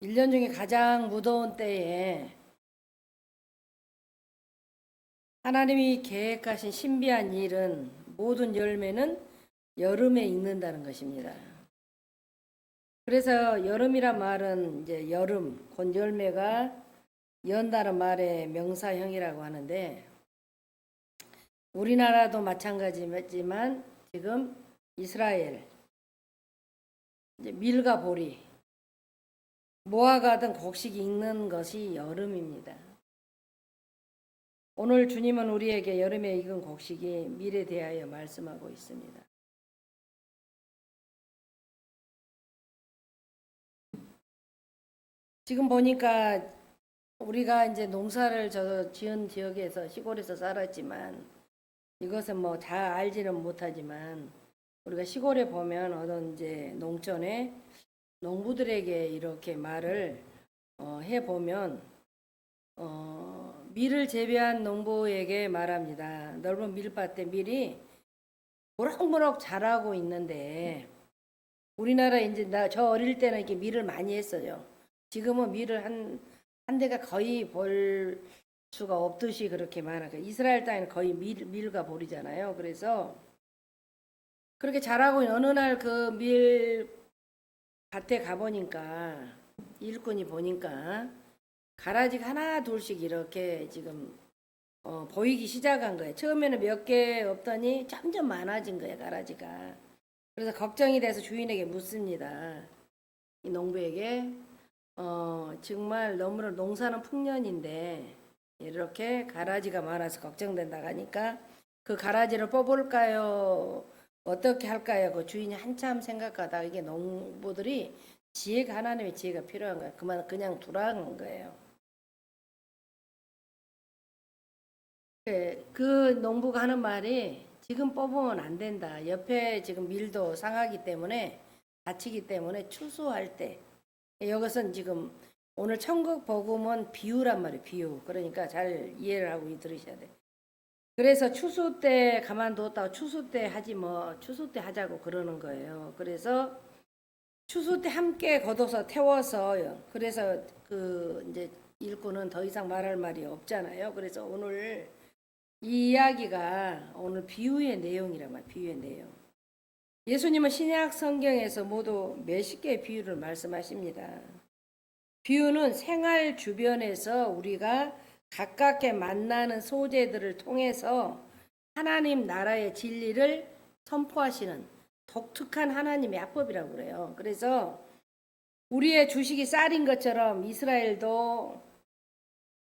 1년 중에 가장 무더운 때에 하나님이 계획하신 신비한 일은 모든 열매는 여름에 익는다는 것입니다. 그래서 여름이란 말은 이제 여름, 곧 열매가 연다는 말의 명사형이라고 하는데, 우리나라도 마찬가지지만 지금 이스라엘, 이제 밀과 보리, 무화과 등 곡식이 익는 것이 여름입니다. 오늘 주님은 우리에게 여름에 익은 곡식이 밀에 대하여 말씀하고 있습니다. 지금 보니까 우리가 이제 농사를 지은 지역에서 시골에서 살았지만 이것은 뭐 다 알지는 못하지만 우리가 시골에 보면 어떤 이제 농촌에 농부들에게 이렇게 말을 해보면 밀을 재배한 농부에게 말합니다. 넓은 밀밭에 밀이 무럭무럭 자라고 있는데, 우리나라 이제 저 어릴 때는 이렇게 밀을 많이 했어요. 지금은 밀을 한 대가 거의 볼 수가 없듯이 그렇게 많아요. 이스라엘 땅에는 거의 밀과 보리잖아요. 그래서 그렇게 자라고 있는 어느 날 그 밀밭에 가보니까 일꾼이 보니까 가라지가 하나 둘씩 이렇게 지금 보이기 시작한 거예요. 처음에는 몇 개 없더니 점점 많아진 거예요, 가라지가. 그래서 걱정이 돼서 주인에게 묻습니다. 이 농부에게 정말 너무나 농사는 풍년인데 이렇게 가라지가 많아서 걱정된다고 하니까 그 가라지를 뽑을까요? 어떻게 할까요? 그 주인이 한참 생각하다가 이게 농부들이 하나님의 지혜가 필요한 거예요. 그냥 두라는 거예요. 그 농부가 하는 말이 지금 뽑으면 안 된다. 옆에 지금 밀도 상하기 때문에 다치기 때문에 추수할 때. 이것은 지금 오늘 천국 복음은 비유란 말이에요. 비유. 그러니까 잘 이해를 하고 들으셔야 돼. 그래서 추수 때 가만뒀다가 추수 때 하지 뭐 추수 때 하자고 그러는 거예요. 그래서 추수 때 함께 걷어서 태워서 그래서 그 이제 일꾼은 더 이상 말할 말이 없잖아요. 그래서 오늘 이 이야기가 오늘 비유의 내용이란 말이에요. 비유의 내용. 예수님은 신약 성경에서 모두 몇십 개의 비유를 말씀하십니다. 비유는 생활 주변에서 우리가 가깝게 만나는 소재들을 통해서 하나님 나라의 진리를 선포하시는 독특한 하나님의 약법이라고 그래요. 그래서 우리의 주식이 쌀인 것처럼 이스라엘도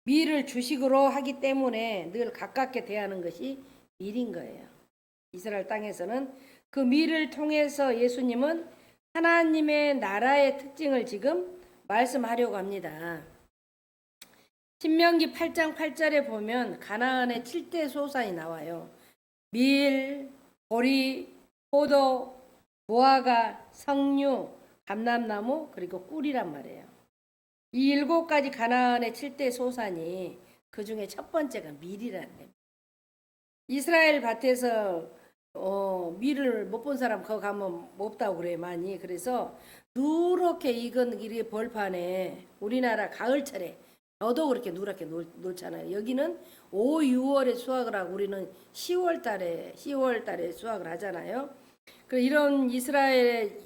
밀을 주식으로 하기 때문에 늘 가깝게 대하는 것이 밀인 거예요. 이스라엘 땅에서는 그 밀을 통해서 예수님은 하나님의 나라의 특징을 지금 말씀하려고 합니다. 신명기 8장 8절에 보면 가나안의 7대 소산이 나와요. 밀, 보리, 포도, 무화과, 석류, 감람나무, 그리고 꿀이란 말이에요. 이 7가지 가나안의 7대 소산이 그 중에 첫 번째가 밀이라는 거예요. 이스라엘 밭에서 밀을 못 본 사람 거기 가면 없다고 그래요, 많이. 그래서 누렇게 익은 이 벌판에 우리나라 가을철에 저도 그렇게 누렇게 놓잖아요. 여기는 5, 6월에 수확을 하고 우리는 10월 달에 수확을 하잖아요. 그 이런 이스라엘에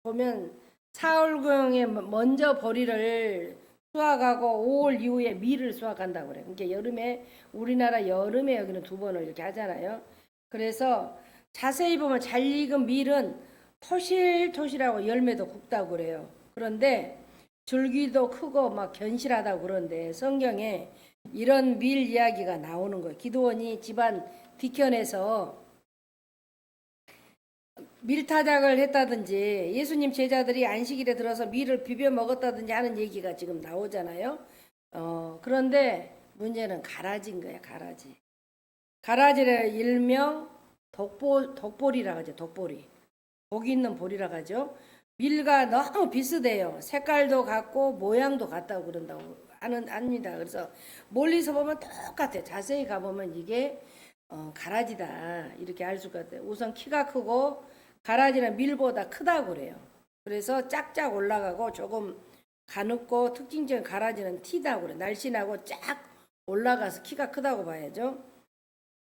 보면 사월경에 먼저 보리를 수확하고 5월 이후에 밀을 수확한다고 그래요. 그러니까 여름에 우리나라 여름에 여기는 2번을 이렇게 하잖아요. 그래서 자세히 보면 잘 익은 밀은 토실토실하고 열매도 굵다고 그래요. 그런데 줄기도 크고 막 견실하다고 그러는데 성경에 이런 밀 이야기가 나오는 거예요. 기드온이 집안 뒤편에서 밀타작을 했다든지 예수님 제자들이 안식일에 들어서 밀을 비벼 먹었다든지 하는 얘기가 지금 나오잖아요. 그런데 문제는 가라지인 거야, 가라지. 가라지를 일명 독보리라고 하죠, 독보리. 독이 있는 보리라고 하죠. 밀과 너무 비슷해요. 색깔도 같고 모양도 같다고 그런다고 합니다. 그래서 멀리서 보면 똑같아요. 자세히 가보면 이게 가라지다 이렇게 알 수가 있어요. 우선 키가 크고 가라지는 밀보다 크다고 그래요. 그래서 짝짝 올라가고 조금 가눕고 특징적인 가라지는 티다고 그래. 날씬하고 쫙 올라가서 키가 크다고 봐야죠.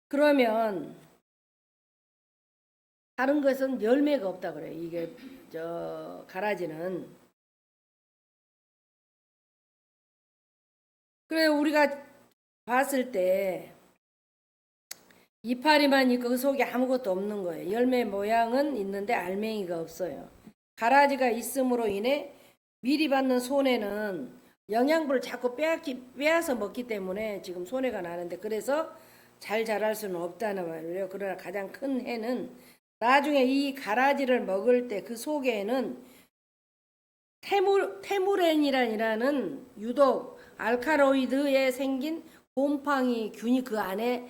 그러면 다른 것은 열매가 없다 그래요. 이게 저 가라지는. 그래 우리가 봤을 때 이파리만 있고 그 속에 아무것도 없는 거예요. 열매 모양은 있는데 알맹이가 없어요. 가라지가 있음으로 인해 미리 받는 손해는 영양분을 자꾸 빼앗아 먹기 때문에 지금 손해가 나는데 그래서 잘 자랄 수는 없다는 말이에요. 그러나 가장 큰 해는 나중에 이 가라지를 먹을 때 그 속에는 테무렌이라는 유독 알카로이드에 생긴 곰팡이 균이 그 안에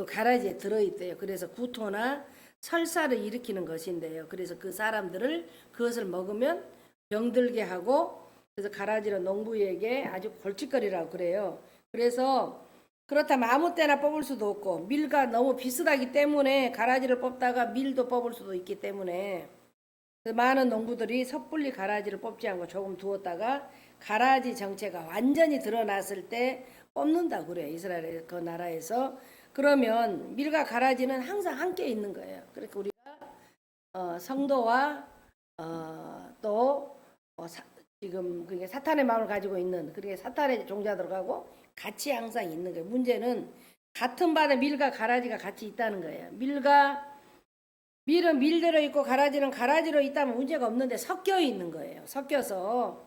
가라지에 들어있대요. 그래서 구토나 설사를 일으키는 것인데요. 그래서 그 사람들을 그것을 먹으면 병들게 하고 그래서 가라지는 농부에게 아주 골칫거리라고 그래요. 그래서 그렇다면 아무 때나 뽑을 수도 없고 밀과 너무 비슷하기 때문에 가라지를 뽑다가 밀도 뽑을 수도 있기 때문에 많은 농부들이 섣불리 가라지를 뽑지 않고 조금 두었다가 가라지 정체가 완전히 드러났을 때 뽑는다고 그래요. 이스라엘 그 나라에서. 그러면 밀과 가라지는 항상 함께 있는 거예요. 그러니까 우리가 성도와 또 지금 그게 사탄의 마음을 가지고 있는 그게 사탄의 종자들하고 같이 항상 있는 거예요. 문제는 같은 밭에 밀과 가라지가 같이 있다는 거예요. 밀은 밀대로 있고 가라지는 가라지로 있다면 문제가 없는데 섞여 있는 거예요. 섞여서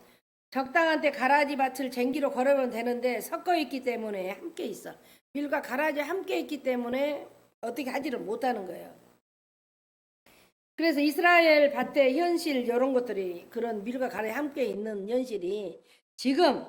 적당한 때 가라지 밭을 쟁기로 걸으면 되는데 섞여 있기 때문에 함께 있어. 밀과 가라지 함께 있기 때문에 어떻게 하지를 못하는 거예요. 그래서 이스라엘 밭의 현실 이런 것들이 그런 밀과 가라지 함께 있는 현실이 지금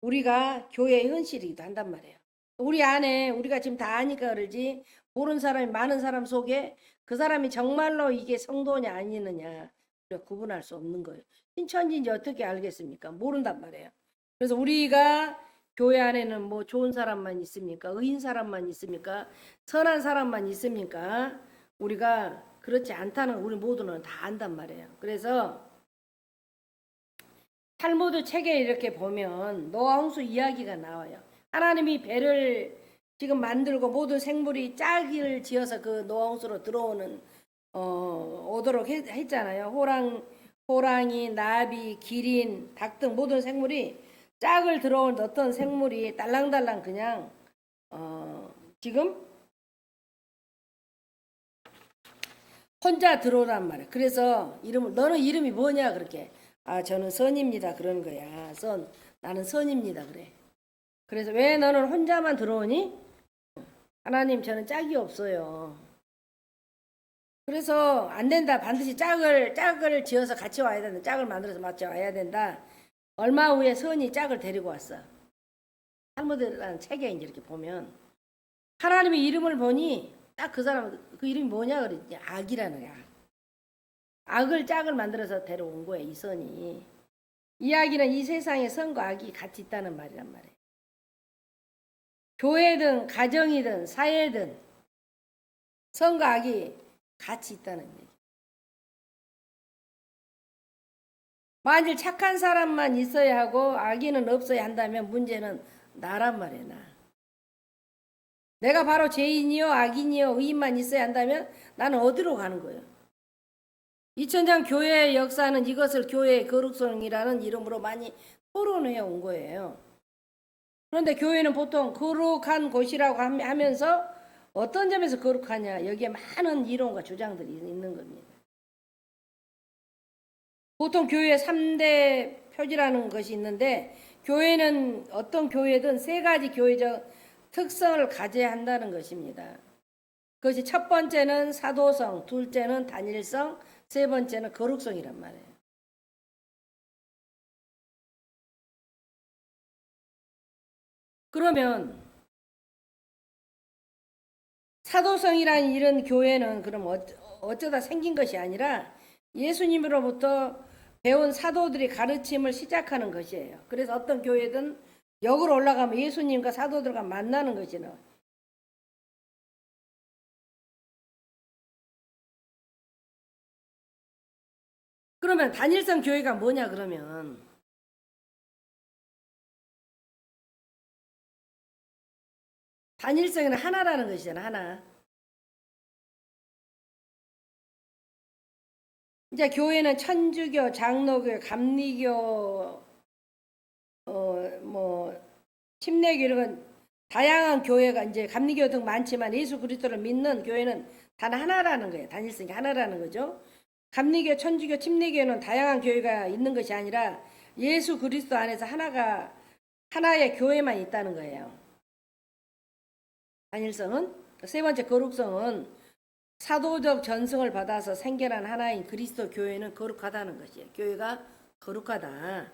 우리가 교회의 현실이기도 한단 말이에요. 우리 안에 우리가 지금 다 아니까 그러지 모르는 사람이 많은 사람 속에 그 사람이 정말로 이게 성도냐 아니느냐 우리가 구분할 수 없는 거예요. 신천지인지 어떻게 알겠습니까? 모른단 말이에요. 그래서 우리가 교회 안에는 뭐 좋은 사람만 있습니까? 의인 사람만 있습니까? 선한 사람만 있습니까? 우리가 그렇지 않다는 우리 모두는 다 안단 말이에요. 그래서 탈무드 책에 이렇게 보면 노아 홍수 이야기가 나와요. 하나님이 배를 지금 만들고 모든 생물이 짝을 지어서 그 노아 홍수로 들어오는 오도록 했잖아요. 호랑이, 나비, 기린, 닭 등 모든 생물이 짝을 들어온 어떤 생물이 딸랑딸랑 그냥 지금 혼자 들어오란 말이에요. 그래서 너는 이름이 뭐냐 그렇게 저는 선입니다 그러는 거야. 나는 선입니다 그래. 그래서 왜 너는 혼자만 들어오니? 하나님 저는 짝이 없어요. 그래서 안 된다. 반드시 짝을 지어서 같이 와야 된다. 짝을 만들어서 맞춰 와야 된다. 얼마 후에 선이 짝을 데리고 왔어. 탈무드라는 책에 이제 이렇게 보면 하나님의 이름을 보니 딱 그 사람 그 이름이 뭐냐 그랬지. 악이라는 거야. 악을 짝을 만들어서 데려온 거예요. 이 선이. 이야기는 이 세상에 선과 악이 같이 있다는 말이란 말이에요. 교회든 가정이든 사회든 선과 악이 같이 있다는 얘기. 만일 착한 사람만 있어야 하고 악인은 없어야 한다면 문제는 나란 말이야. 내가 바로 죄인이요 악인이요 의인만 있어야 한다면 나는 어디로 가는 거예요? 2000년 교회의 역사는 이것을 교회의 거룩성이라는 이름으로 많이 토론해 온 거예요. 그런데 교회는 보통 거룩한 곳이라고 하면서 어떤 점에서 거룩하냐 여기에 많은 이론과 주장들이 있는 겁니다. 보통 교회 3대 표지라는 것이 있는데 교회는 어떤 교회든 세 가지 교회적 특성을 가져야 한다는 것입니다. 그것이 첫 번째는 사도성, 둘째는 단일성, 세 번째는 거룩성이란 말이에요. 그러면 사도성이라는 이런 교회는 그럼 어쩌다 생긴 것이 아니라 예수님으로부터 배운 사도들이 가르침을 시작하는 것이에요. 그래서 어떤 교회든 역으로 올라가면 예수님과 사도들과 만나는 것이죠. 그러면 단일성 교회가 뭐냐 그러면 단일성에는 하나라는 것이잖아, 하나. 이제 교회는 천주교, 장로교, 감리교, 뭐 침례교 이런 건 다양한 교회가 이제 감리교 등 많지만 예수 그리스도를 믿는 교회는 단 하나라는 거예요. 단일성이 하나라는 거죠. 감리교, 천주교, 침례교는 다양한 교회가 있는 것이 아니라 예수 그리스도 안에서 하나의 교회만 있다는 거예요. 단일성은 세 번째 거룩성은 사도적 전승을 받아서 생겨난 하나인 그리스도 교회는 거룩하다는 것이에요. 교회가 거룩하다.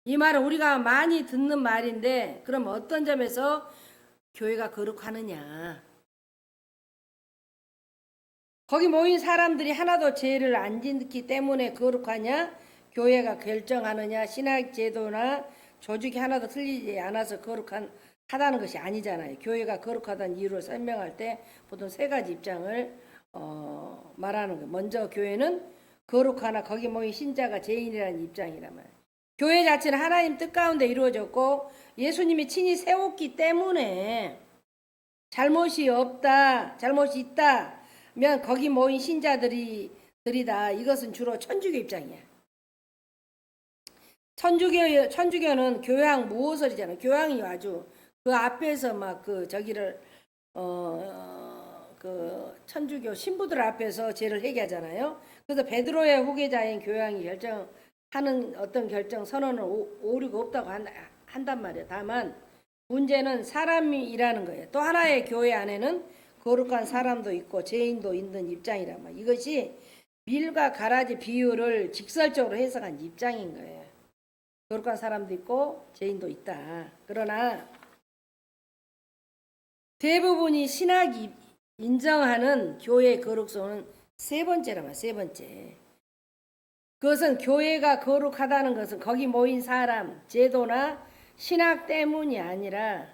이 말은 우리가 많이 듣는 말인데 그럼 어떤 점에서 교회가 거룩하느냐? 거기 모인 사람들이 하나도 죄를 안 짓기 때문에 거룩하냐? 교회가 결정하느냐? 신학 제도나 조직이 하나도 틀리지 않아서 거룩하다는 것이 아니잖아요. 교회가 거룩하다는 이유를 설명할 때 보통 세 가지 입장을 말하는 거예요. 먼저 교회는 거룩하나 거기 모인 신자가 죄인이라는 입장이란 말이에요. 교회 자체는 하나님 뜻 가운데 이루어졌고 예수님이 친히 세웠기 때문에 잘못이 없다, 잘못이 있다면 거기 모인 신자들이다. 이것은 주로 천주교 입장이야. 천주교는 교양 무호설이잖아요. 교양이 아주 그 앞에서 막 그 천주교 신부들 앞에서 죄를 회개하잖아요. 그래서 베드로의 후계자인 교양이 결정하는 어떤 결정 선언은 오류가 없다고 한단 말이에요. 다만 문제는 사람이라는 거예요. 또 하나의 교회 안에는 거룩한 사람도 있고 죄인도 있는 입장이란 말이에요. 이것이 밀과 가라지 비유를 직설적으로 해석한 입장인 거예요. 거룩한 사람도 있고 죄인도 있다. 그러나 대부분이 신학이 인정하는 교회의 거룩성은 세 번째란 말이에요. 세 번째. 그것은 교회가 거룩하다는 것은 거기 모인 사람, 제도나 신학 때문이 아니라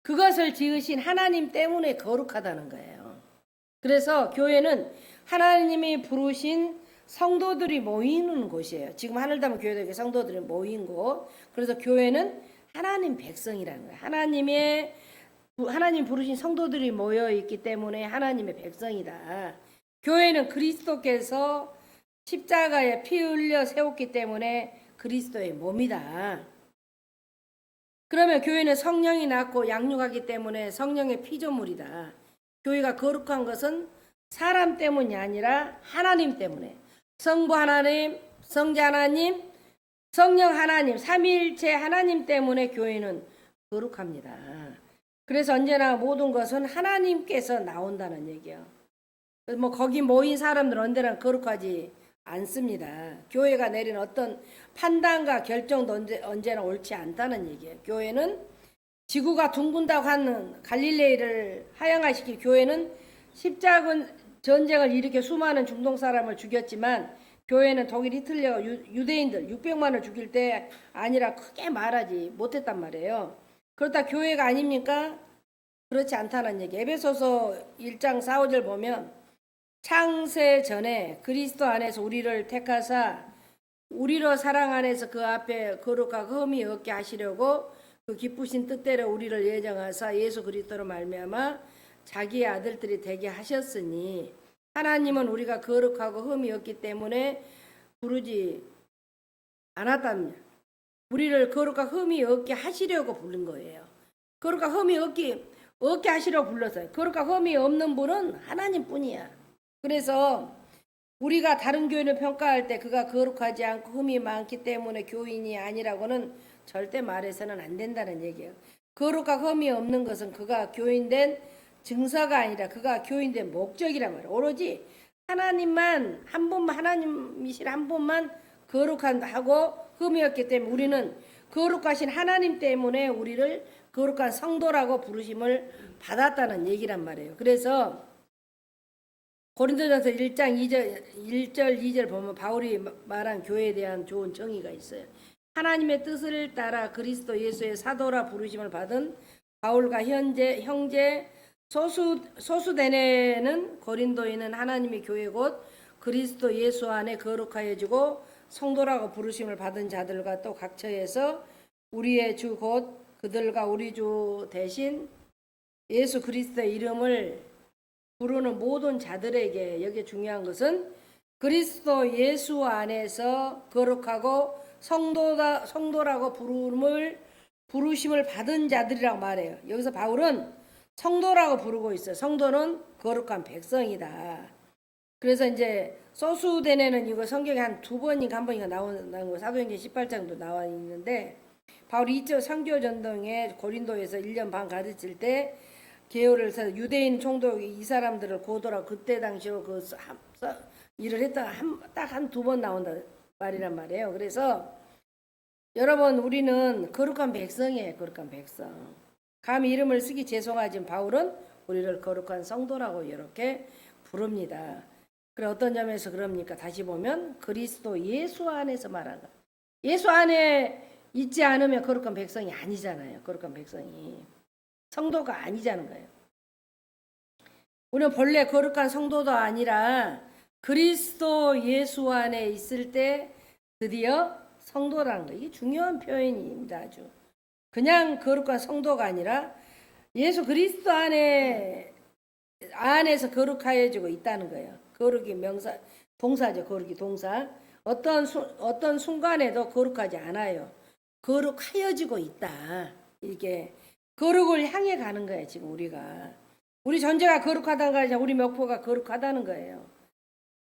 그것을 지으신 하나님 때문에 거룩하다는 거예요. 그래서 교회는 하나님이 부르신 성도들이 모이는 곳이에요. 지금 하늘담은 교회도 성도들이 모인 곳. 그래서 교회는 하나님 백성이라는 거예요. 하나님 부르신 성도들이 모여 있기 때문에 하나님의 백성이다. 교회는 그리스도께서 십자가에 피 흘려 세웠기 때문에 그리스도의 몸이다. 그러면 교회는 성령이 낳고 양육하기 때문에 성령의 피조물이다. 교회가 거룩한 것은 사람 때문이 아니라 하나님 때문에. 성부 하나님, 성자 하나님, 성령 하나님, 삼위일체 하나님 때문에 교회는 거룩합니다. 그래서 언제나 모든 것은 하나님께서 나온다는 얘기예요. 뭐 거기 모인 사람들은 언제나 거룩하지 않습니다. 교회가 내린 어떤 판단과 결정도 언제나 옳지 않다는 얘기예요. 교회는 지구가 둥근다고 하는 갈릴레이를 하향화시킨 교회는 십자군 전쟁을 일으켜 수많은 중동 사람을 죽였지만 교회는 독일 히틀러가 유대인들 600만을 죽일 때 아니라 크게 말하지 못했단 말이에요. 그렇다 교회가 아닙니까? 그렇지 않다는 얘기. 에베소서 1장 4, 5절 보면 창세 전에 그리스도 안에서 우리를 택하사 우리로 사랑 안에서 그 앞에 거룩하고 흠이 없게 하시려고 그 기쁘신 뜻대로 우리를 예정하사 예수 그리스도로 말미암아 자기의 아들들이 되게 하셨으니 하나님은 우리가 거룩하고 흠이 없기 때문에 부르지 않았답니다. 우리를 거룩하고 흠이 없게 하시려고 부른 거예요. 거룩하고 흠이 없게 하시려고 불렀어요. 거룩하고 흠이 없는 분은 하나님뿐이야. 그래서 우리가 다른 교인을 평가할 때 그가 거룩하지 않고 흠이 많기 때문에 교인이 아니라고는 절대 말해서는 안 된다는 얘기예요. 거룩하고 흠이 없는 것은 그가 교인된 증서가 아니라 그가 교인된 목적이란 말이에요. 오로지 하나님만 한 분만 하나님이신 한 분만 거룩하고 흠이 없기 때문에 우리는 거룩하신 하나님 때문에 우리를 거룩한 성도라고 부르심을 받았다는 얘기란 말이에요. 그래서 고린도전서 1장 1절 2절 보면 바울이 말한 교회에 대한 좋은 정의가 있어요. 하나님의 뜻을 따라 그리스도 예수의 사도라 부르심을 받은 바울과 형제 소수대네는 고린도인은 하나님의 교회 곧 그리스도 예수 안에 거룩하여지고 성도라고 부르심을 받은 자들과 또 각처에서 우리의 주 곧 그들과 우리 주 대신 예수 그리스도의 이름을 부르는 모든 자들에게 여기 중요한 것은 그리스도 예수 안에서 거룩하고 성도라고 부르심을 받은 자들이라고 말해요. 여기서 바울은 성도라고 부르고 있어요. 성도는 거룩한 백성이다. 그래서 이제 소수대네는 이거 성경에 한 두 번인가 한 번인가 나오는 거 사도행전 18장도 나와 있는데 바울이 이쪽 선교 전동에 고린도에서 1년 반 가르칠 때 계열을 해서 유대인 총독이 이 사람들을 고도라 그때 당시로 그 일을 했다가 딱 한 두 번 나온다 말이란 말이에요. 그래서 여러분 우리는 거룩한 백성이에요. 거룩한 백성. 감히 이름을 쓰기 죄송하지만 바울은 우리를 거룩한 성도라고 이렇게 부릅니다. 그래 어떤 점에서 그럽니까? 다시 보면 그리스도 예수 안에서 말한 것. 예수 안에 있지 않으면 거룩한 백성이 아니잖아요. 거룩한 백성이. 성도가 아니자는 거예요. 우리는 본래 거룩한 성도도 아니라 그리스도 예수 안에 있을 때 드디어 성도라는 거예요. 이게 중요한 표현입니다. 아주. 그냥 거룩한 성도가 아니라 예수 그리스도 안에서 거룩하여지고 있다는 거예요. 거룩이 명사, 동사죠. 거룩이 동사. 어떤 순간에도 거룩하지 않아요. 거룩하여지고 있다. 이렇게 거룩을 향해 가는 거예요. 지금 우리가. 우리 전제가 거룩하다는 거 아니라 우리 목표가 거룩하다는 거예요.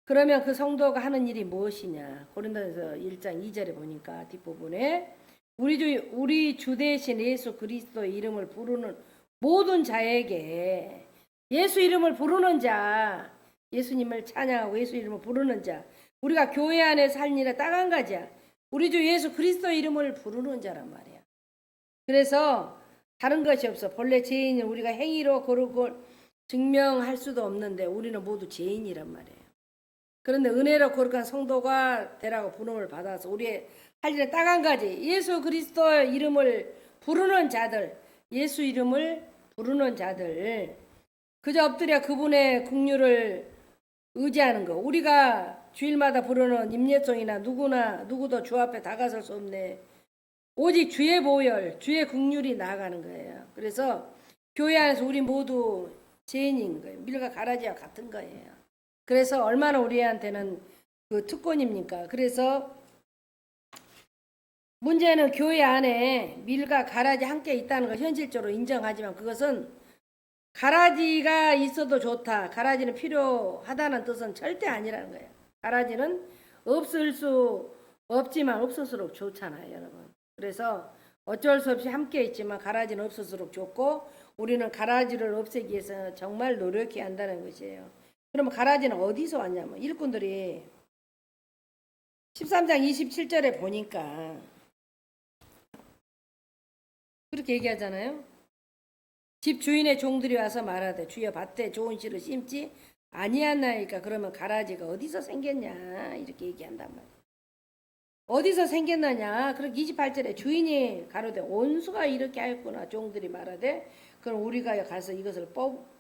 그러면 그 성도가 하는 일이 무엇이냐? 고린도전서 1장 2절에 보니까 뒷부분에 우리 주 대신 예수 그리스도의 이름을 부르는 모든 자에게 예수 이름을 부르는 자, 예수님을 찬양하고 예수 이름을 부르는 자, 우리가 교회 안에 살 일에 딱 한 가지야. 우리 주 예수 그리스도의 이름을 부르는 자란 말이야. 그래서 다른 것이 없어. 본래 죄인은 우리가 행위로 거룩을 증명할 수도 없는데 우리는 모두 죄인이란 말이에요. 그런데 은혜로 거룩한 성도가 되라고 부름을 받아서 우리의 할 일에 딱 한 가지. 예수 그리스도의 이름을 부르는 자들, 예수 이름을 부르는 자들, 그저 엎드려 그분의 긍휼을 의지하는 거. 우리가 주일마다 부르는 임예송이나 누구도 주 앞에 다가설 수 없네. 오직 주의 보혈, 주의 긍휼이 나아가는 거예요. 그래서 교회 안에서 우리 모두 죄인인 거예요. 밀과 가라지와 같은 거예요. 그래서 얼마나 우리한테는 그 특권입니까? 그래서 문제는 교회 안에 밀과 가라지 함께 있다는 걸 현실적으로 인정하지만 그것은 가라지가 있어도 좋다. 가라지는 필요하다는 뜻은 절대 아니라는 거예요. 가라지는 없을 수 없지만 없을수록 좋잖아요, 여러분. 그래서 어쩔 수 없이 함께 있지만 가라지는 없을수록 좋고 우리는 가라지를 없애기 위해서 정말 노력해야 한다는 것이에요. 그러면 가라지는 어디서 왔냐면 일꾼들이 13장 27절에 보니까 그렇게 얘기하잖아요. 집 주인의 종들이 와서 말하되 주여 밭에 좋은 씨를 심지 아니하나이까. 그러면 가라지가 어디서 생겼냐 이렇게 얘기한단 말이에요. 어디서 생겼느냐. 그렇게 28절에 주인이 가로되 원수가 이렇게 하였구나. 종들이 말하되 그럼 우리가 가서 이것을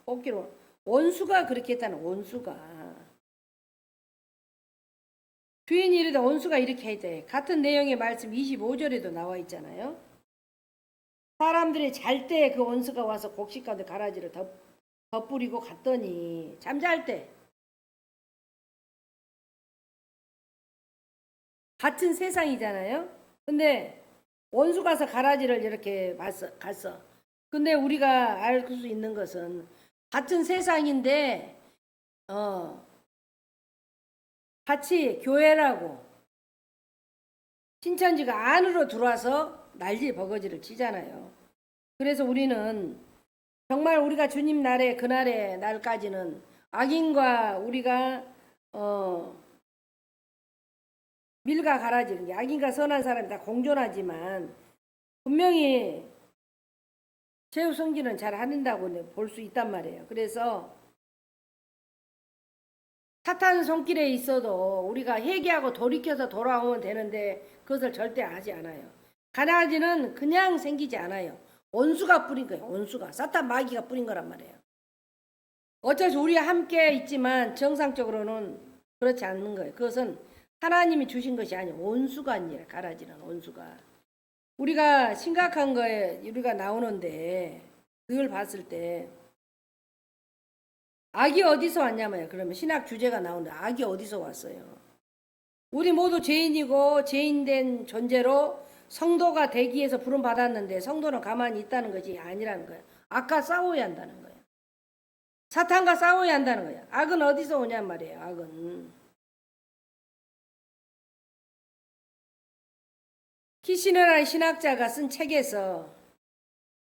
뽑기로. 원수가 그렇게 했다는. 원수가 주인이 이르되 원수가 이렇게 했대. 같은 내용의 말씀 25절에도 나와 있잖아요. 사람들이 잘 때 그 원수가 와서 곡식 가운데 가라지를 덧뿌리고 갔더니 잠잘 때 같은 세상이잖아요. 근데 원수 가서 가라지를 이렇게 갔어. 근데 우리가 알 수 있는 것은 같은 세상인데 같이 교회라고 신천지가 안으로 들어와서 난리 버거지를 치잖아요. 그래서 우리는 정말 우리가 주님 날에 그날의 날까지는 악인과 우리가 밀과 가라지, 악인과 선한 사람이 다 공존하지만 분명히 최후 성기는 잘 하는다고 볼 수 있단 말이에요. 그래서 사탄 손길에 있어도 우리가 회개하고 돌이켜서 돌아오면 되는데 그것을 절대 하지 않아요. 가라지는 그냥 생기지 않아요. 원수가 뿌린 거예요. 원수가. 사탄 마귀가 뿌린 거란 말이에요. 어쩔 수 우리와 함께 있지만 정상적으로는 그렇지 않는 거예요. 그것은 하나님이 주신 것이 아니에요. 원수가 아니라 가라지는 원수가. 우리가 심각한 거에 우리가 나오는데 늘 봤을 때 악이 어디서 왔냐면 그러면 신학 주제가 나오는데 악이 어디서 왔어요? 우리 모두 죄인이고 죄인된 존재로 성도가 되기 위해서 부름 받았는데 성도는 가만히 있다는 것이 아니라는 거예요. 악과 싸워야 한다는 거예요. 사탄과 싸워야 한다는 거예요. 악은 어디서 오냔 말이에요. 악은 키시너라는 신학자가 쓴 책에서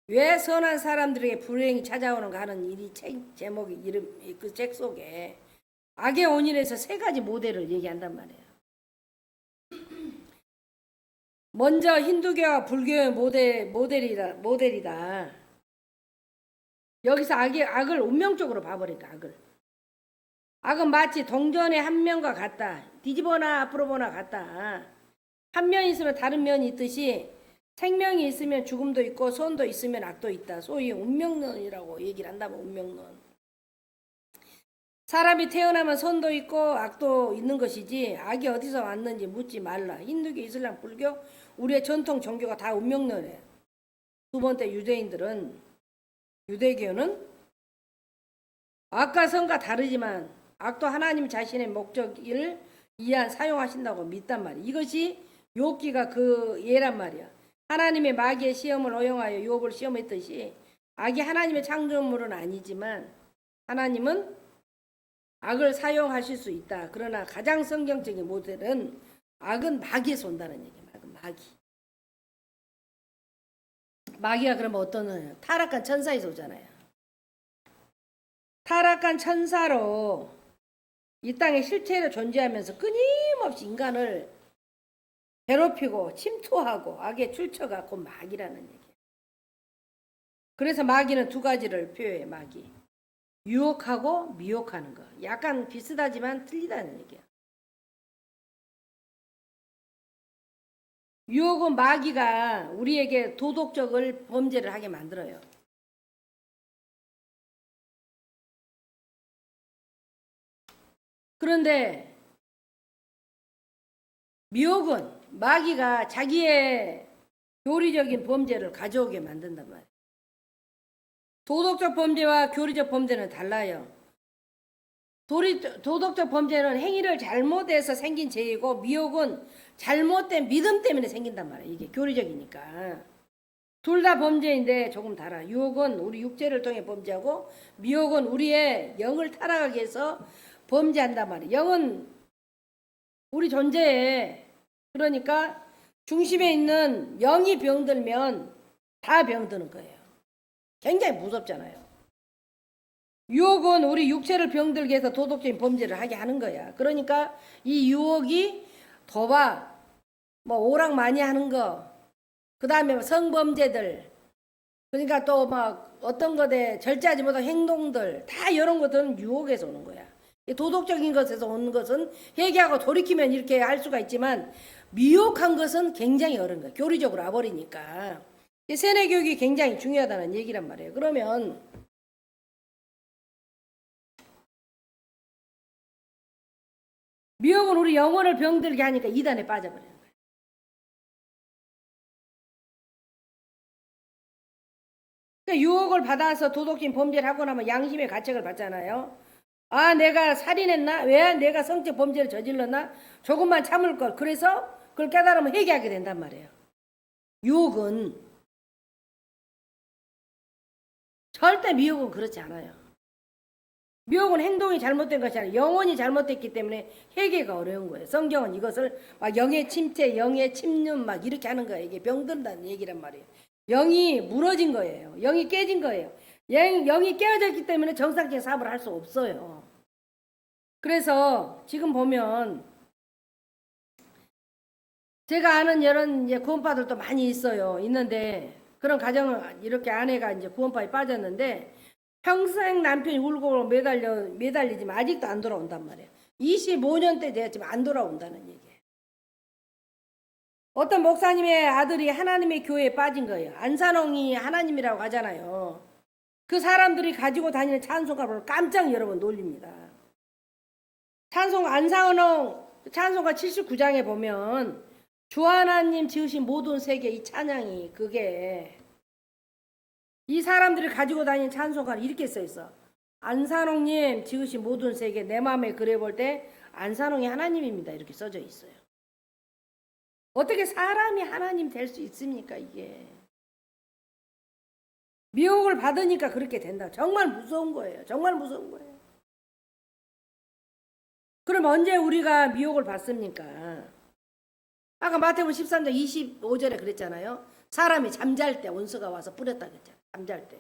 왜 선한 사람들에게 불행이 찾아오는가 하는 이 책 제목의 이름 그 책 속에 악의 원인에서 세 가지 모델을 얘기한단 말이에요. 먼저 힌두교와 불교의 모델이다. 여기서 악을 운명적으로 봐버린다. 악은 마치 동전의 한 면과 같다. 뒤집어나 앞으로 보나 같다. 한 면이 있으면 다른 면이 있듯이 생명이 있으면 죽음도 있고 선도 있으면 악도 있다. 소위 운명론이라고 얘기를 한다면 운명론. 사람이 태어나면 선도 있고 악도 있는 것이지 악이 어디서 왔는지 묻지 말라. 힌두교, 이슬람, 불교 우리의 전통 종교가 다 운명론이에요. 두 번째 유대교는 악과 선과 다르지만 악도 하나님 자신의 목적을 이해한 사용하신다고 믿단 말이에요. 이것이 욥기가 그 예란 말이야. 하나님의 마귀의 시험을 허용하여 욥을 시험했듯이 악이 하나님의 창조물은 아니지만 하나님은 악을 사용하실 수 있다. 그러나 가장 성경적인 모델은 악은 마귀에서 온다는 얘기예요. 마귀. 마귀가 그러면 어떤 타락한 천사에서 오잖아요. 타락한 천사로 이 땅에 실체로 존재하면서 끊임없이 인간을 괴롭히고 침투하고 악의 출처가 곧 마귀라는 얘기예요. 그래서 마귀는 두 가지를 표현해. 마귀. 유혹하고 미혹하는 거. 약간 비슷하지만 틀리다는 얘기야. 유혹은 마귀가 우리에게 도덕적을 범죄를 하게 만들어요. 그런데 미혹은 마귀가 자기의 교리적인 범죄를 가져오게 만든단 말이에요. 도덕적 범죄와 교리적 범죄는 달라요. 도덕적 범죄는 행위를 잘못해서 생긴 죄이고 미혹은 잘못된 믿음 때문에 생긴단 말이에요. 이게 교리적이니까. 둘 다 범죄인데 조금 달라. 유혹은 우리 육체를 통해 범죄하고 미혹은 우리의 영을 타락하게 해서 범죄한단 말이에요. 영은 우리 존재에 그러니까 중심에 있는 영이 병들면 다 병드는 거예요. 굉장히 무섭잖아요. 유혹은 우리 육체를 병들게 해서 도덕적인 범죄를 하게 하는 거야. 그러니까 이 유혹이 도박, 오락 많이 하는 거, 그 다음에 성범죄들, 그러니까 또 막 어떤 것에 절제하지 못한 행동들, 다 이런 것들은 유혹에서 오는 거야. 도덕적인 것에서 오는 것은 회개하고 돌이키면 이렇게 할 수가 있지만 미혹한 것은 굉장히 어려운 거야. 교리적으로 와버리니까. 세뇌교육이 굉장히 중요하다는 얘기란 말이에요. 그러면 미혹은 우리 영혼을 병들게 하니까 이단에 빠져버리는 거예요. 그러니까 유혹을 받아서 도덕적인 범죄를 하고 나면 양심의 가책을 받잖아요. 아, 내가 살인했나? 왜 내가 성적 범죄를 저질렀나? 조금만 참을 걸. 그래서 그걸 깨달으면 회개하게 된단 말이에요. 유혹은 절대 미혹은 그렇지 않아요. 미혹은 행동이 잘못된 것이 아니라 영혼이 잘못됐기 때문에 회개가 어려운 거예요. 성경은 이것을 막 영의 침체, 영의 침륜 막 이렇게 하는 거예요. 이게 병든다는 얘기란 말이에요. 영이 무너진 거예요. 영이 깨진 거예요. 영이 깨어졌기 때문에 정상적인 사업을 할 수 없어요. 그래서 지금 보면 제가 아는 이런 구원파들도 많이 있는데 그런 가정을 이렇게 아내가 이제 구원파에 빠졌는데 평생 남편이 울고 매달리지만 아직도 안 돌아온단 말이에요. 25년째 되었지만 안 돌아온다는 얘기예요. 어떤 목사님의 아들이 하나님의 교회에 빠진 거예요. 안산홍이 하나님이라고 하잖아요. 그 사람들이 가지고 다니는 찬송가를 깜짝 여러분 놀립니다. 안산홍 찬송가 79장에 보면 주 하나님 지으신 모든 세계 이 찬양이 그게 이 사람들이 가지고 다니는 찬송가는 이렇게 써 있어. 안산홍님 지으신 모든 세계 내 마음에 그래 볼 때 안산홍이 하나님입니다. 이렇게 써져 있어요. 어떻게 사람이 하나님 될 수 있습니까, 이게? 미혹을 받으니까 그렇게 된다. 정말 무서운 거예요. 정말 무서운 거예요. 그럼 언제 우리가 미혹을 받습니까? 아까 마태복음 13장 25절에 그랬잖아요. 사람이 잠잘 때 원수가 와서 뿌렸다 그랬잖아요. 잠잘 때.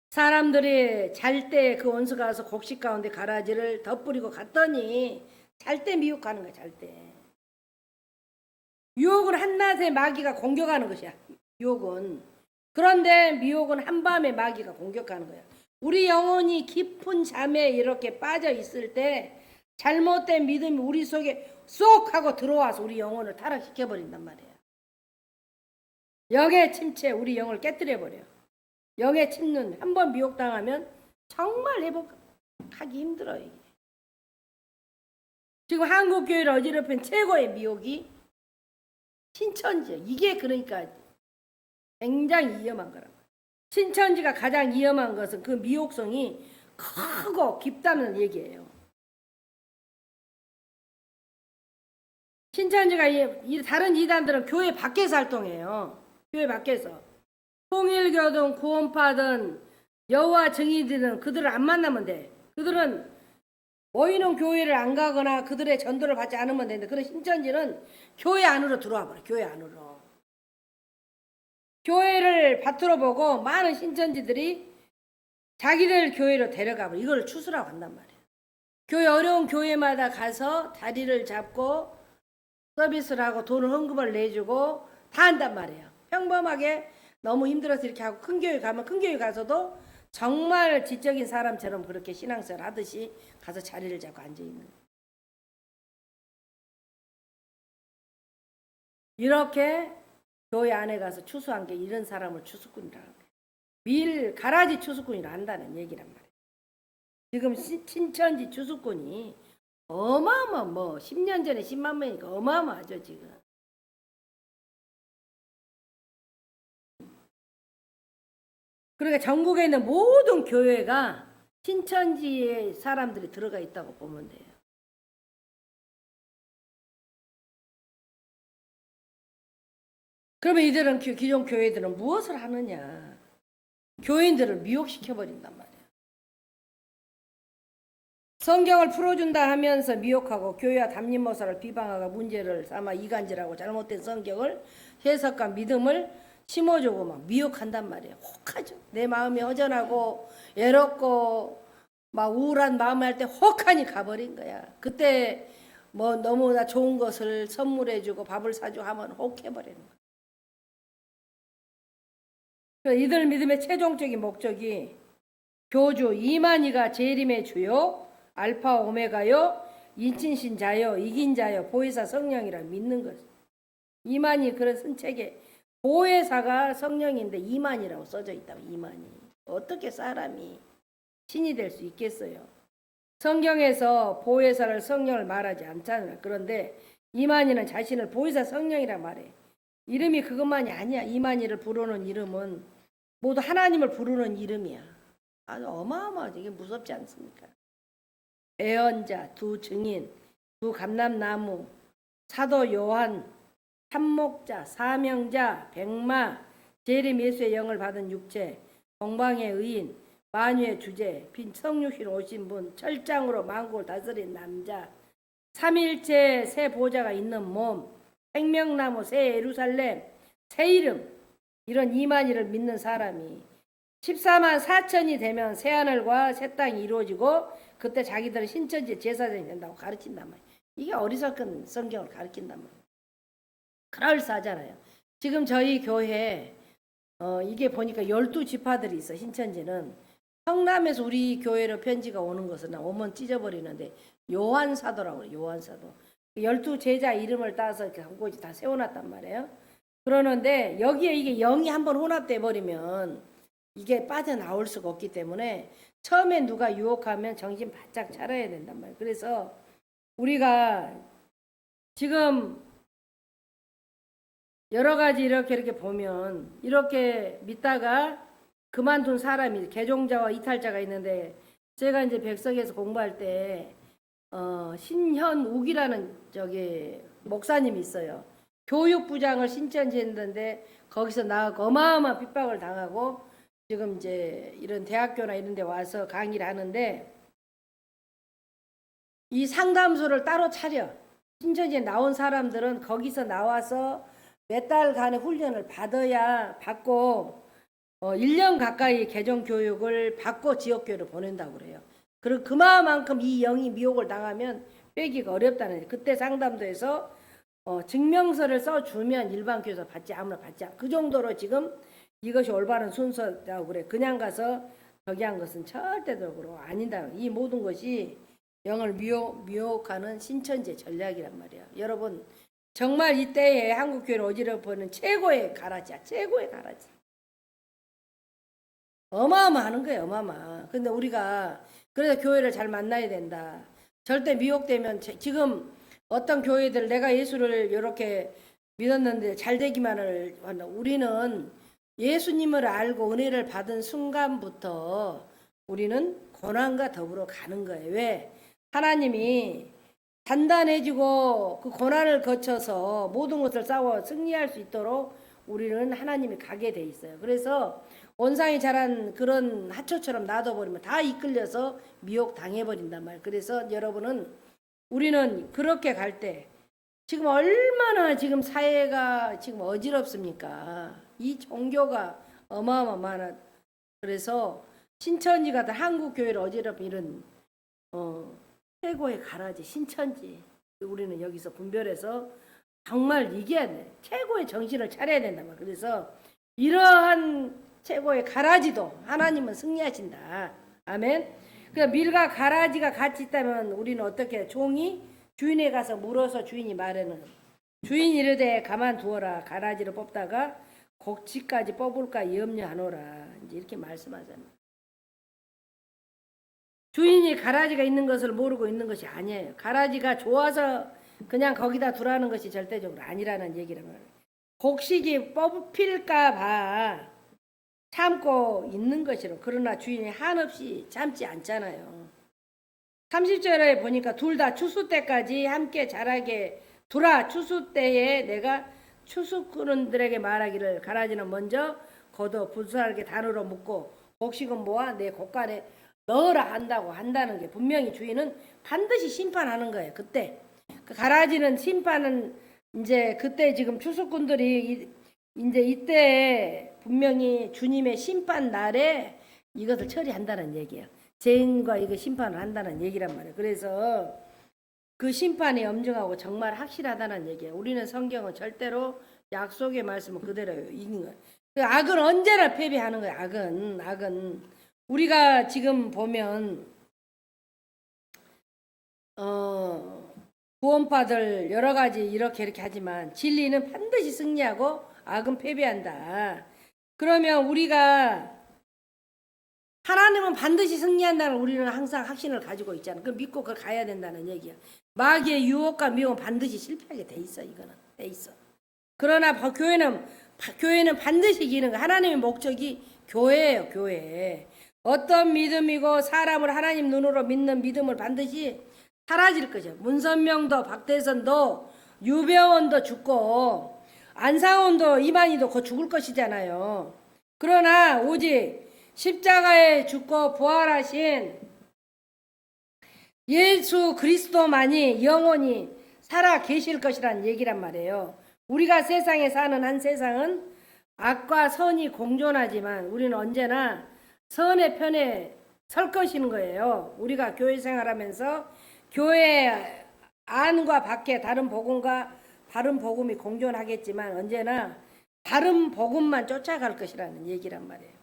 사람들이 잘 때 그 원수가 와서 곡식 가운데 가라지를 덧뿌리고 갔더니 잘 때 미혹하는 거야. 잘 때. 유혹은 한낮에 마귀가 공격하는 것이야. 유혹은. 그런데 미혹은 한밤에 마귀가 공격하는 거야. 우리 영혼이 깊은 잠에 이렇게 빠져 있을 때 잘못된 믿음이 우리 속에 쏙 하고 들어와서 우리 영혼을 타락시켜 버린단 말이에요. 영의 침체 우리 영을 깨뜨려 버려. 영의 침는 한 번 미혹당하면 정말 회복하기 힘들어요. 이게. 지금 한국 교회를 어지럽힌 최고의 미혹이 신천지. 이게 그러니까 굉장히 위험한 거라고. 신천지가 가장 위험한 것은 그 미혹성이 크고 깊다는 얘기예요. 신천지가 다른 이단들은 교회 밖에서 활동해요. 교회 밖에서. 통일교든 구원파든 여호와 증인들은 그들을 안 만나면 돼. 그들은 모이는 교회를 안 가거나 그들의 전도를 받지 않으면 되는데 그런 신천지는 교회 안으로 들어와 버려. 교회 안으로. 교회를 밭으로 보고 많은 신천지들이 자기들 교회로 데려가 버려. 이걸 추수라고 한단 말이에요. 교회 어려운 교회마다 가서 자리를 잡고 서비스를 하고 돈을 헌금을 내주고 다 한단 말이에요. 평범하게 너무 힘들어서 이렇게 하고 큰 교회 가면 큰 교회 가서도 정말 지적인 사람처럼 그렇게 신앙생활 하듯이 가서 자리를 잡고 앉아있는 거예요. 이렇게 교회 안에 가서 추수한 게 이런 사람을 추수꾼이라고 해요. 밀 가라지 추수꾼이라 한다는 얘기란 말이에요. 지금 신천지 추수꾼이 어마어마 10년 전에 10만 명이니까 어마어마하죠 지금. 그러니까 전국에 있는 모든 교회가 신천지에 사람들이 들어가 있다고 보면 돼요. 그러면 이들은 기존 교회들은 무엇을 하느냐? 교인들을 미혹시켜버린단 말이에요. 성경을 풀어준다 하면서 미혹하고 교회와 담임목사를 비방하고 문제를 삼아 이간질하고 잘못된 성경을 해석과 믿음을 심어주고 막 미혹한단 말이에요. 혹하죠. 내 마음이 허전하고 외롭고 막 우울한 마음을 할 때 혹하니 가버린 거야. 그때 뭐 너무나 좋은 것을 선물해주고 밥을 사주고 하면 혹해버리는 거야. 그러니까 이들 믿음의 최종적인 목적이 교주 이만희가 재림의 주요 알파 오메가요 인친신 자요 이긴 자요 보혜사 성령이라 믿는 것. 이만희 그런 쓴 책에 보혜사가 성령인데 이만희라고 써져 있다고. 이만희. 어떻게 사람이 신이 될 수 있겠어요? 성경에서 보혜사를 성령을 말하지 않잖아요. 그런데 이만희는 자신을 보혜사 성령이라 말해. 이름이 그것만이 아니야. 이만희를 부르는 이름은 모두 하나님을 부르는 이름이야. 아주 어마어마하지. 이게 무섭지 않습니까? 애언자, 두 증인, 두 감람나무, 사도 요한, 참목자, 사명자, 백마, 재림 예수의 영을 받은 육체, 동방의 의인, 만유의 주제, 빈 성육신 오신 분, 철장으로 만국을 다스린 남자, 삼일체 새 보좌가 있는 몸, 생명나무, 새 예루살렘, 새 이름, 이런 이만희를 믿는 사람이 14만 4천이 되면 새 하늘과 새 땅이 이루어지고 그때 자기들은 신천지 제사장이 된다고 가르친단 말이에요. 이게 어리석은 성경을 가르친단 말이에요. 그럴싸하잖아요. 지금 저희 교회 이게 보니까 12지파들이 있어. 신천지는 성남에서 우리 교회로 편지가 오는 것은 오면 찢어버리는데 요한사도라고 그래요. 요한사도. 12제자 이름을 따서 이렇게 한 곳이 다 세워놨단 말이에요. 그러는데 여기에 이게 영이 한번 혼합돼 버리면 이게 빠져나올 수가 없기 때문에 처음에 누가 유혹하면 정신 바짝 차려야 된단 말이에요. 그래서 우리가 지금 여러 가지 이렇게 보면 이렇게 믿다가 그만둔 사람이 개종자와 이탈자가 있는데 제가 이제 백석에서 공부할 때 신현욱이라는 저기 목사님이 있어요. 교육부장을 신천지에 했는데 거기서 나가고 어마어마한 핍박을 당하고 지금 이제 이런 대학교나 이런 데 와서 강의를 하는데 이 상담소를 따로 차려. 신천지에 나온 사람들은 거기서 나와서 몇 달간의 훈련을 받고 1년 가까이 개정 교육을 받고 지역교회를 보낸다고 그래요. 그리고 그만큼 이 영이 미혹을 당하면 빼기가 어렵다는. 그때 상담소에서 증명서를 써주면 일반 교회에서 아무나 받지 않고 그 정도로 지금 이것이 올바른 순서라고 그래. 그냥 가서 저기 한 것은 절대적으로 아니다. 이 모든 것이 영을 미혹하는 신천지의 전략이란 말이야. 여러분 정말 이때에 한국교회를 어지럽히는 최고의 가라지야. 최고의 가라지. 어마어마하는 거예요. 어마어마. 근데 우리가 그래서 교회를 잘 만나야 된다. 절대 미혹되면 지금 어떤 교회들 내가 예수를 이렇게 믿었는데 잘 되기만을 우리는 예수님을 알고 은혜를 받은 순간부터 우리는 고난과 더불어 가는 거예요. 왜? 하나님이 단단해지고 그 고난을 거쳐서 모든 것을 싸워 승리할 수 있도록 우리는 하나님이 가게 돼 있어요. 그래서 원상이 자란 그런 하초처럼 놔둬버리면 다 이끌려서 미혹 당해버린단 말이에요. 그래서 여러분은 우리는 그렇게 갈 때 지금 얼마나 지금 사회가 지금 어지럽습니까? 이 종교가 어마어마한. 그래서 신천지 같은 한국 교회를 어지럽힌 이런 최고의 가라지 신천지. 우리는 여기서 분별해서 정말 이겨야 돼. 최고의 정신을 차려야 된단 말이야. 그래서 이러한 최고의 가라지도 하나님은 승리하신다. 아멘. 그러니까 밀과 가라지가 같이 있다면 우리는 어떻게 종이 주인에 가서 물어서 주인이 말하는 주인이 이르되 가만두어라 가라지를 뽑다가 곡지까지 뽑을까 염려하노라 이제 이렇게 말씀하잖아요. 주인이 가라지가 있는 것을 모르고 있는 것이 아니에요. 가라지가 좋아서 그냥 거기다 두라는 것이 절대적으로 아니라는 얘기란 말이에요. 곡식이 뽑힐까 봐 참고 있는 것이로. 그러나 주인이 한없이 참지 않잖아요. 30절에 보니까 둘 다 추수 때까지 함께 자라게 두라. 추수 때에 내가 추수꾼들에게 말하기를 가라지는 먼저 걷어 부스하게 단으로 묶고 곡식은 모아 내 곡간에 넣으라 한다는 게 분명히 주인은 반드시 심판하는 거예요. 그때 그 가라지는 심판은 이제 그때 지금 추수꾼들이 이제 이때 분명히 주님의 심판 날에 이것을 처리한다는 얘기예요. 죄인과 이거 심판을 한다는 얘기란 말이에요. 그래서 그 심판이 엄중하고 정말 확실하다는 얘기예요. 우리는 성경은 절대로 약속의 말씀은 그대로 있는 거예요. 그 악은 언제나 패배하는 거예요. 악은 우리가 지금 보면 구원파들 여러 가지 이렇게 하지만 진리는 반드시 승리하고 악은 패배한다. 그러면 우리가 하나님은 반드시 승리한다는 우리는 항상 확신을 가지고 있잖아. 그 믿고 그걸 가야 된다는 얘기야. 마귀의 유혹과 미혹은 반드시 실패하게 돼 있어. 이거는 돼 있어. 그러나 교회는 반드시 이기는 거. 하나님의 목적이 교회예요. 교회. 어떤 믿음이고 사람을 하나님 눈으로 믿는 믿음을 반드시 사라질 거죠. 문선명도 박대선도 유병원도 죽고 안상원도 이만희도 곧 죽을 것이잖아요. 그러나 오직 십자가에 죽고 부활하신 예수 그리스도만이 영원히 살아 계실 것이라는 얘기란 말이에요. 우리가 세상에 사는 한 세상은 악과 선이 공존하지만 우리는 언제나 선의 편에 설 것인 거예요. 우리가 교회 생활하면서 교회 안과 밖에 다른 복음과 다른 복음이 공존하겠지만 언제나 다른 복음만 쫓아갈 것이라는 얘기란 말이에요.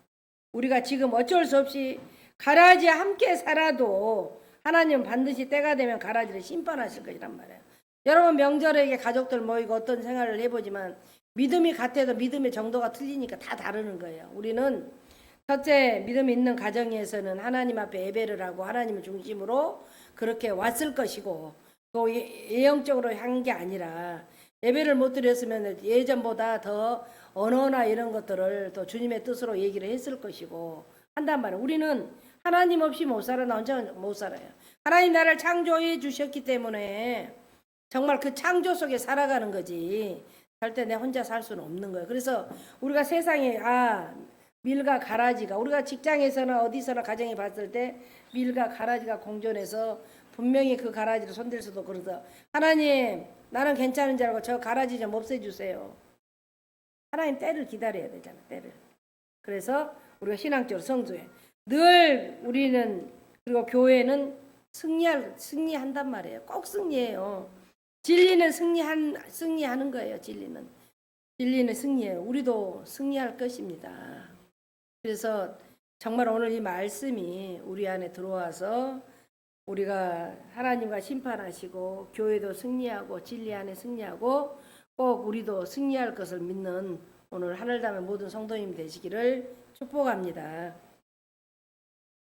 우리가 지금 어쩔 수 없이 가라지와 함께 살아도 하나님은 반드시 때가 되면 가라지를 심판하실 것이란 말이에요. 여러분 명절에 가족들 모이고 어떤 생활을 해보지만 믿음이 같아도 믿음의 정도가 틀리니까 다 다르는 거예요. 우리는 첫째 믿음 있는 가정에서는 하나님 앞에 예배를 하고 하나님을 중심으로 그렇게 왔을 것이고 또 예형적으로 한 게 아니라 예배를 못 드렸으면 예전보다 더 언어나 이런 것들을 또 주님의 뜻으로 얘기를 했을 것이고 한단 말이에요. 우리는 하나님 없이 못 살아. 나 혼자 못 살아요. 하나님 나를 창조해 주셨기 때문에 정말 그 창조 속에 살아가는 거지. 절대 내 혼자 살 수는 없는 거예요. 그래서 우리가 세상에 밀과 가라지가 우리가 직장에서나 어디서나 가정에 봤을 때 밀과 가라지가 공존해서 분명히 그 가라지를 손댈 수도 그러서 하나님 나는 괜찮은 줄 알고 저 가라지 좀 없애주세요. 하나님 때를 기다려야 되잖아. 때를. 그래서 우리가 신앙적으로 성도에 늘 우리는 그리고 교회는 승리한단 말이에요. 꼭 승리해요. 진리는 승리하는 거예요. 진리는 승리해요. 우리도 승리할 것입니다. 그래서 정말 오늘 이 말씀이 우리 안에 들어와서 우리가 하나님과 심판하시고 교회도 승리하고 진리 안에 승리하고 꼭 우리도 승리할 것을 믿는 오늘 하늘담의 모든 성도님 되시기를 축복합니다.